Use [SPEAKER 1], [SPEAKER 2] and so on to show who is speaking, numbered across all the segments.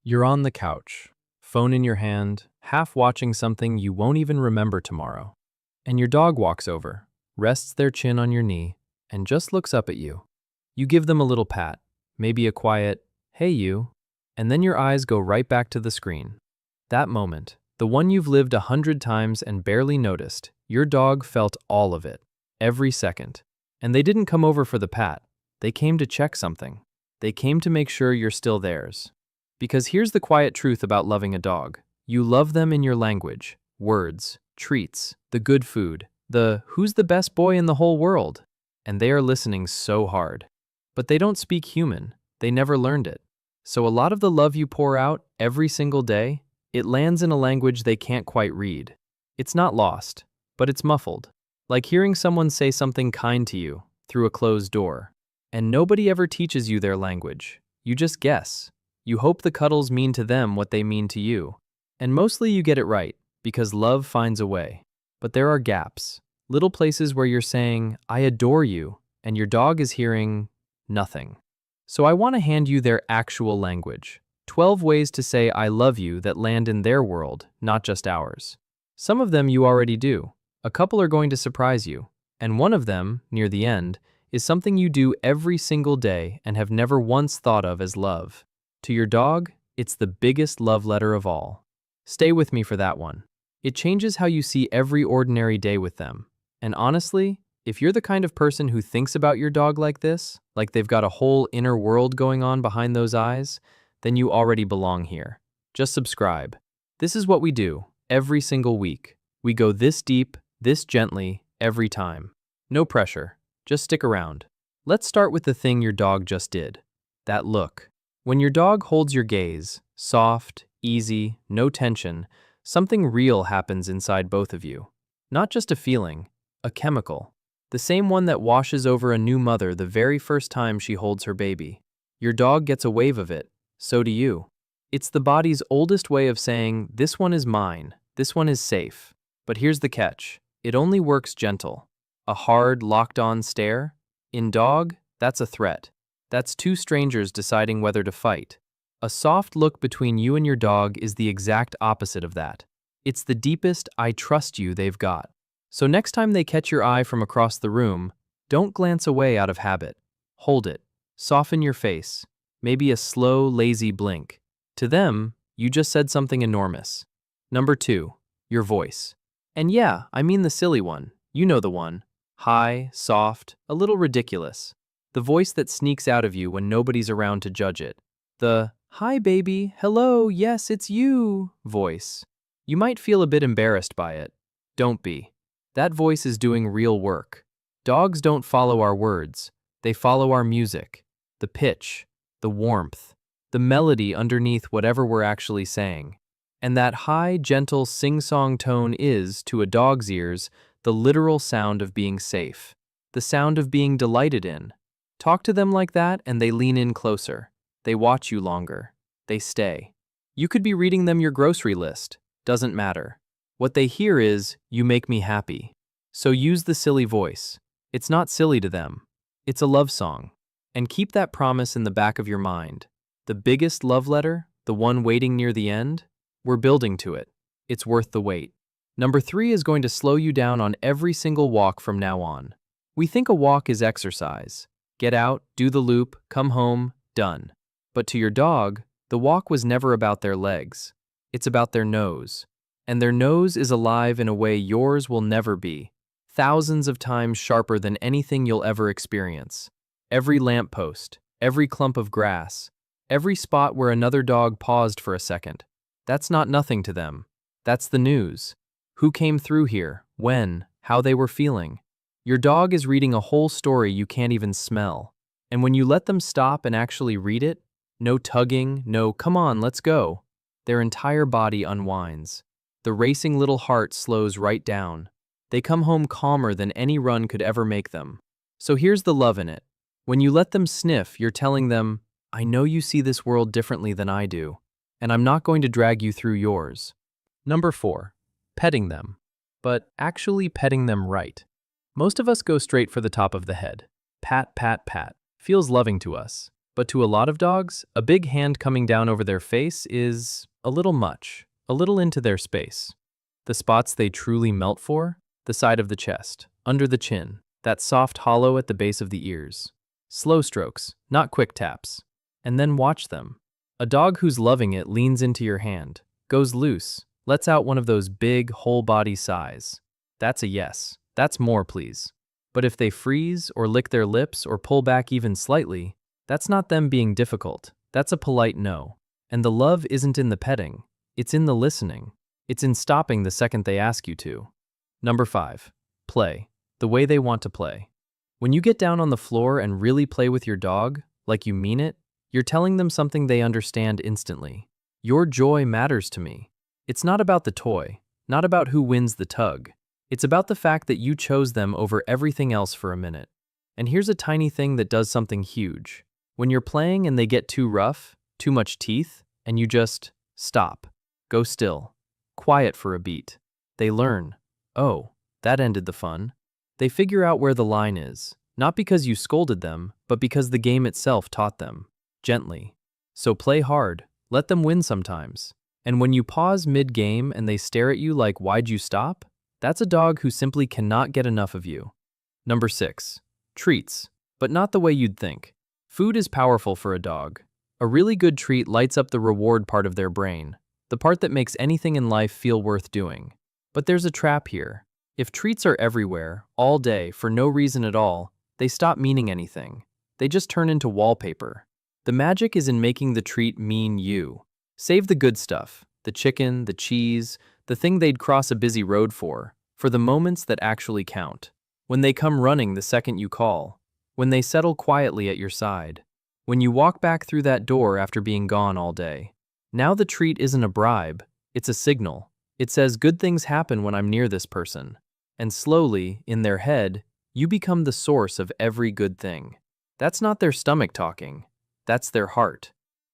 [SPEAKER 1] You're on the couch, phone in your hand, half watching something you won't even remember tomorrow. And your dog walks over, rests their chin on your knee, and just looks up at you. You give them a little pat, maybe a quiet, "Hey you," and then your eyes go right back to the screen. That moment, the one you've lived 100 times and barely noticed, your dog felt all of it, every second. And they didn't come over for the pat, they came to check something. They came to make sure you're still theirs. Because here's the quiet truth about loving a dog. You love them in your language, words, treats, the good food, the "who's the best boy in the whole world?" And they are listening so hard. But they don't speak human, they never learned it. So a lot of the love you pour out every single day, it lands in a language they can't quite read. It's not lost, but it's muffled. Like hearing someone say something kind to you through a closed door. And nobody ever teaches you their language. You just guess. You hope the cuddles mean to them what they mean to you. And mostly you get it right, because love finds a way. But there are gaps, little places where you're saying, "I adore you," and your dog is hearing nothing. So I want to hand you their actual language. 12 ways to say "I love you" that land in their world, not just ours. Some of them you already do. A couple are going to surprise you. And one of them, near the end, is something you do every single day and have never once thought of as love. To your dog, it's the biggest love letter of all. Stay with me for that one. It changes how you see every ordinary day with them. And honestly, if you're the kind of person who thinks about your dog like this, like they've got a whole inner world going on behind those eyes, then you already belong here. Just subscribe. This is what we do every single week. We go this deep, this gently, every time. No pressure. Just stick around. Let's start with the thing your dog just did. That look. When your dog holds your gaze, soft, easy, no tension, something real happens inside both of you. Not just a feeling, a chemical. The same one that washes over a new mother the very first time she holds her baby. Your dog gets a wave of it, so do you. It's the body's oldest way of saying, "This one is mine, this one is safe." But here's the catch. It only works gentle. A hard, locked-on stare? In dog, that's a threat. That's two strangers deciding whether to fight. A soft look between you and your dog is the exact opposite of that. It's the deepest "I trust you" they've got. So next time they catch your eye from across the room, don't glance away out of habit. Hold it. Soften your face. Maybe a slow, lazy blink. To them, you just said something enormous. Number 2, your voice. And yeah, I mean the silly one. You know the one. High, soft, a little ridiculous. The voice that sneaks out of you when nobody's around to judge it. The "Hi baby, hello, yes it's you" voice. You might feel a bit embarrassed by it. Don't be. That voice is doing real work. Dogs don't follow our words. They follow our music. The pitch, the warmth, the melody underneath whatever we're actually saying. And that high, gentle sing-song tone is, to a dog's ears, the literal sound of being safe. The sound of being delighted in. Talk to them like that and they lean in closer. They watch you longer. They stay. You could be reading them your grocery list. Doesn't matter. What they hear is, "You make me happy." So use the silly voice. It's not silly to them. It's a love song. And keep that promise in the back of your mind. The biggest love letter, the one waiting near the end, we're building to it. It's worth the wait. Number 3 is going to slow you down on every single walk from now on. We think a walk is exercise. Get out, do the loop, come home, done. But to your dog, the walk was never about their legs. It's about their nose. And their nose is alive in a way yours will never be. Thousands of times sharper than anything you'll ever experience. Every lamppost, every clump of grass, every spot where another dog paused for a second. That's not nothing to them. That's the news. Who came through here, when, how they were feeling. Your dog is reading a whole story you can't even smell. And when you let them stop and actually read it, no tugging, no "come on, let's go," their entire body unwinds. The racing little heart slows right down. They come home calmer than any run could ever make them. So here's the love in it. When you let them sniff, you're telling them, "I know you see this world differently than I do, and I'm not going to drag you through yours." Number 4, petting them. But actually petting them right. Most of us go straight for the top of the head. Pat, pat, pat. Feels loving to us. But to a lot of dogs, a big hand coming down over their face is a little much, a little into their space. The spots they truly melt for? The side of the chest, under the chin, that soft hollow at the base of the ears. Slow strokes, not quick taps. And then watch them. A dog who's loving it leans into your hand, goes loose, lets out one of those big, whole-body sighs. That's a yes. That's more, please. But if they freeze or lick their lips or pull back even slightly, that's not them being difficult. That's a polite no. And the love isn't in the petting. It's in the listening. It's in stopping the second they ask you to. Number 5. Play. The way they want to play. When you get down on the floor and really play with your dog, like you mean it, you're telling them something they understand instantly. Your joy matters to me. It's not about the toy, not about who wins the tug. It's about the fact that you chose them over everything else for a minute. And here's a tiny thing that does something huge. When you're playing and they get too rough, too much teeth, and you just stop, go still, quiet for a beat. They learn, oh, that ended the fun. They figure out where the line is, not because you scolded them, but because the game itself taught them, gently. So play hard, let them win sometimes. And when you pause mid-game and they stare at you like, why'd you stop? That's a dog who simply cannot get enough of you. Number 6. Treats, but not the way you'd think. Food is powerful for a dog. A really good treat lights up the reward part of their brain, the part that makes anything in life feel worth doing. But there's a trap here. If treats are everywhere, all day, for no reason at all, they stop meaning anything. They just turn into wallpaper. The magic is in making the treat mean you. Save the good stuff, the chicken, the cheese, the thing they'd cross a busy road for the moments that actually count. When they come running the second you call. When they settle quietly at your side. When you walk back through that door after being gone all day. Now the treat isn't a bribe, it's a signal. It says good things happen when I'm near this person. And slowly, in their head, you become the source of every good thing. That's not their stomach talking. That's their heart.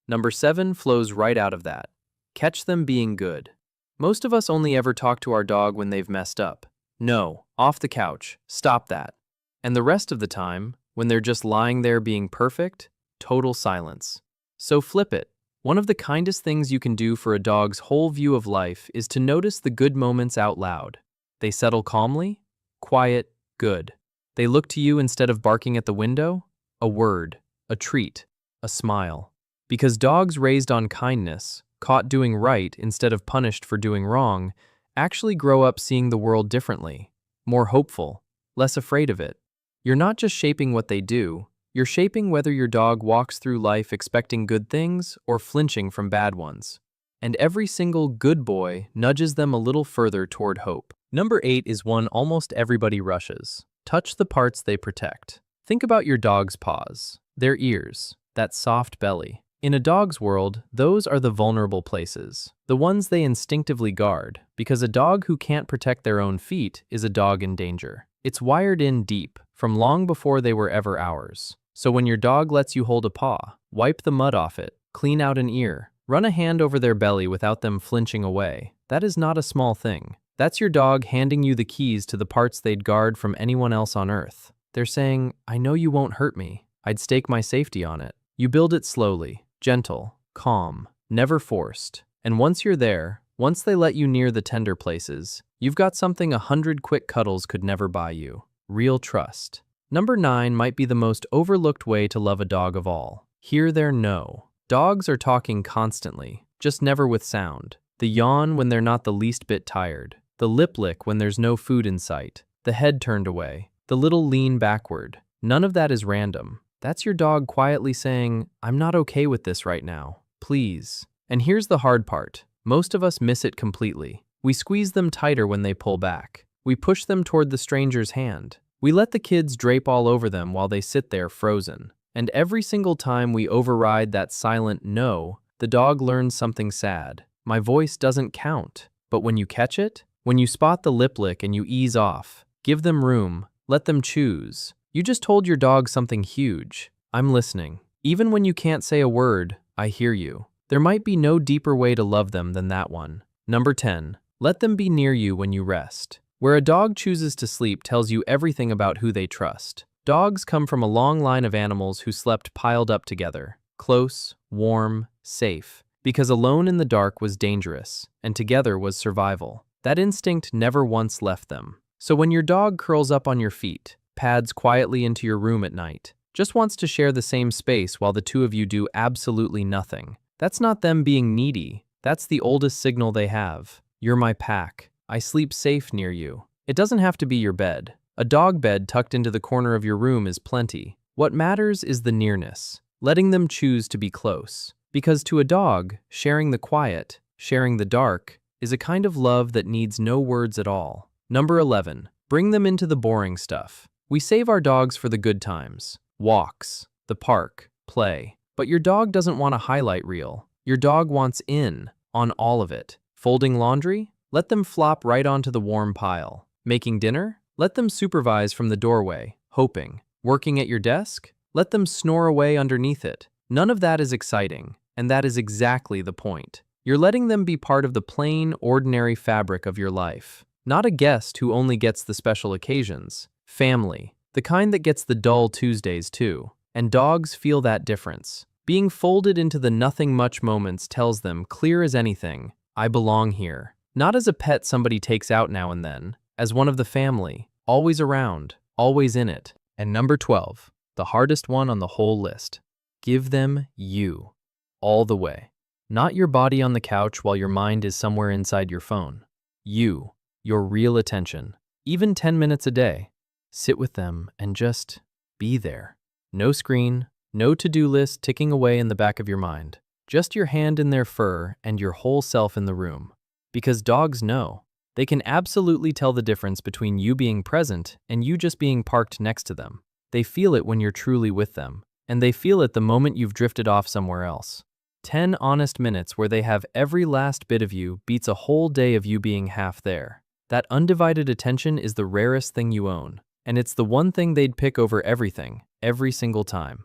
[SPEAKER 1] Number 7 flows right out of that. Catch them being good. Most of us only ever talk to our dog when they've messed up. No, off the couch, stop that. And the rest of the time, when they're just lying there being perfect, total silence. So flip it. One of the kindest things you can do for a dog's whole view of life is to notice the good moments out loud. They settle calmly, quiet, good. They look to you instead of barking at the window. A word, a treat, a smile. Because dogs raised on kindness, caught doing right instead of punished for doing wrong, actually grow up seeing the world differently, more hopeful, less afraid of it. You're not just shaping what they do, you're shaping whether your dog walks through life expecting good things or flinching from bad ones. And every single good boy nudges them a little further toward hope. Number 8 is one almost everybody rushes. Touch the parts they protect. Think about your dog's paws, their ears, that soft belly. In a dog's world, those are the vulnerable places, the ones they instinctively guard, because a dog who can't protect their own feet is a dog in danger. It's wired in deep, from long before they were ever ours. So when your dog lets you hold a paw, wipe the mud off it, clean out an ear, run a hand over their belly without them flinching away, that is not a small thing. That's your dog handing you the keys to the parts they'd guard from anyone else on earth. They're saying, I know you won't hurt me. I'd stake my safety on it. You build it slowly, gentle, calm, never forced. And once you're there, once they let you near the tender places, you've got something 100 quick cuddles could never buy you. Real trust. Number 9 might be the most overlooked way to love a dog of all. Hear their no. Dogs are talking constantly, just never with sound. The yawn when they're not the least bit tired. The lip lick when there's no food in sight. The head turned away. The little lean backward. None of that is random. That's your dog quietly saying, I'm not okay with this right now. Please. And here's the hard part. Most of us miss it completely. We squeeze them tighter when they pull back. We push them toward the stranger's hand. We let the kids drape all over them while they sit there frozen. And every single time we override that silent no, the dog learns something sad. My voice doesn't count. But when you catch it, when you spot the lip lick and you ease off, give them room, let them choose. You just told your dog something huge. I'm listening. Even when you can't say a word, I hear you. There might be no deeper way to love them than that one. Number 10. Let them be near you when you rest. Where a dog chooses to sleep tells you everything about who they trust. Dogs come from a long line of animals who slept piled up together, close, warm, safe, because alone in the dark was dangerous, and together was survival. That instinct never once left them. So when your dog curls up on your feet, pads quietly into your room at night, just wants to share the same space while the two of you do absolutely nothing, that's not them being needy. That's the oldest signal they have. You're my pack. I sleep safe near you. It doesn't have to be your bed. A dog bed tucked into the corner of your room is plenty. What matters is the nearness, letting them choose to be close. Because to a dog, sharing the quiet, sharing the dark, is a kind of love that needs no words at all. Number 11. Bring them into the boring stuff. We save our dogs for the good times. Walks, the park, play. But your dog doesn't want a highlight reel. Your dog wants in on all of it. Folding laundry? Let them flop right onto the warm pile. Making dinner? Let them supervise from the doorway, hoping. Working at your desk? Let them snore away underneath it. None of that is exciting, and that is exactly the point. You're letting them be part of the plain, ordinary fabric of your life. Not a guest who only gets the special occasions. Family, the kind that gets the dull Tuesdays too. And dogs feel that difference. Being folded into the nothing much moments tells them, clear as anything, I belong here. Not as a pet somebody takes out now and then, as one of the family, always around, always in it. And number 12, the hardest one on the whole list. Give them you, all the way. Not your body on the couch while your mind is somewhere inside your phone. You, your real attention, even 10 minutes a day. Sit with them and just be there. No screen, no to-do list ticking away in the back of your mind. Just your hand in their fur and your whole self in the room. Because dogs know. They can absolutely tell the difference between you being present and you just being parked next to them. They feel it when you're truly with them. And they feel it the moment you've drifted off somewhere else. 10 honest minutes where they have every last bit of you beats a whole day of you being half there. That undivided attention is the rarest thing you own. And it's the one thing they'd pick over everything, every single time.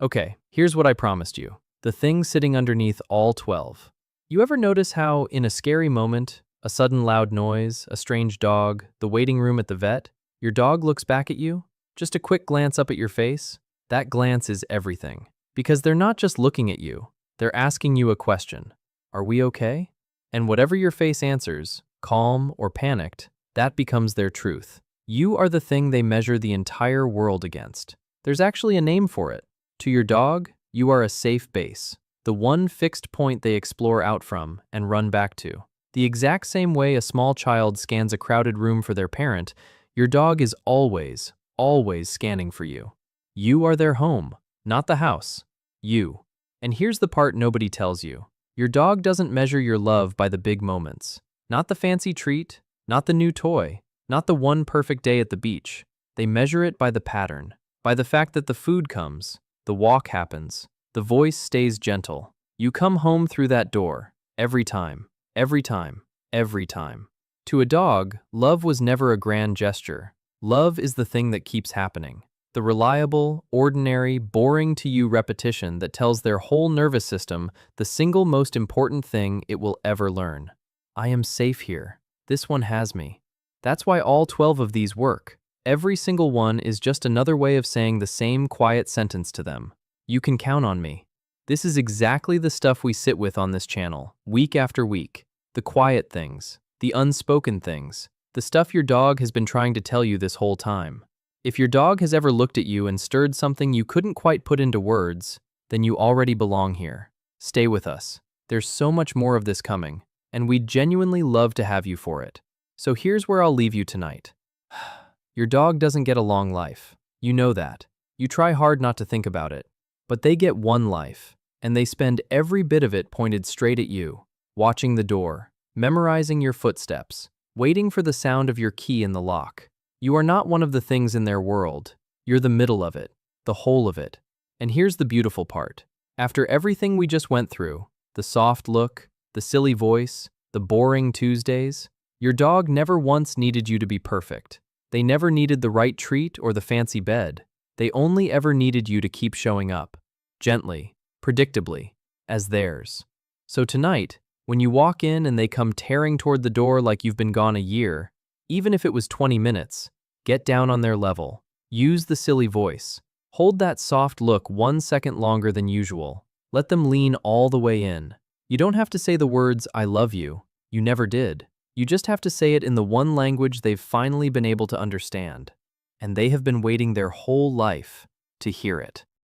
[SPEAKER 1] Okay, here's what I promised you. The thing sitting underneath all 12. You ever notice how, in a scary moment, a sudden loud noise, a strange dog, the waiting room at the vet, your dog looks back at you? Just a quick glance up at your face? That glance is everything. Because they're not just looking at you, they're asking you a question. Are we okay? And whatever your face answers, calm or panicked, that becomes their truth. You are the thing they measure the entire world against. There's actually a name for it. To your dog, you are a safe base. The one fixed point they explore out from and run back to. The exact same way a small child scans a crowded room for their parent, your dog is always, always scanning for you. You are their home, not the house. You. And here's the part nobody tells you. Your dog doesn't measure your love by the big moments. Not the fancy treat, not the new toy, not the one perfect day at the beach. They measure it by the pattern, by the fact that the food comes, the walk happens, the voice stays gentle. You come home through that door, every time, every time, every time. To a dog, love was never a grand gesture. Love is the thing that keeps happening. The reliable, ordinary, boring-to-you repetition that tells their whole nervous system the single most important thing it will ever learn. I am safe here. This one has me. That's why all 12 of these work. Every single one is just another way of saying the same quiet sentence to them. You can count on me. This is exactly the stuff we sit with on this channel, week after week. The quiet things, the unspoken things, the stuff your dog has been trying to tell you this whole time. If your dog has ever looked at you and stirred something you couldn't quite put into words, then you already belong here. Stay with us. There's so much more of this coming, and we'd genuinely love to have you for it. So here's where I'll leave you tonight. Your dog doesn't get a long life. You know that. You try hard not to think about it. But they get one life, and they spend every bit of it pointed straight at you, watching the door, memorizing your footsteps, waiting for the sound of your key in the lock. You are not one of the things in their world. You're the middle of it, the whole of it. And here's the beautiful part. After everything we just went through, the soft look, the silly voice, the boring Tuesdays, your dog never once needed you to be perfect. They never needed the right treat or the fancy bed. They only ever needed you to keep showing up, gently, predictably, as theirs. So tonight, when you walk in and they come tearing toward the door like you've been gone a year, even if it was 20 minutes, get down on their level. Use the silly voice. Hold that soft look 1 second longer than usual. Let them lean all the way in. You don't have to say the words, I love you. You never did. You just have to say it in the one language they've finally been able to understand. And they have been waiting their whole life to hear it.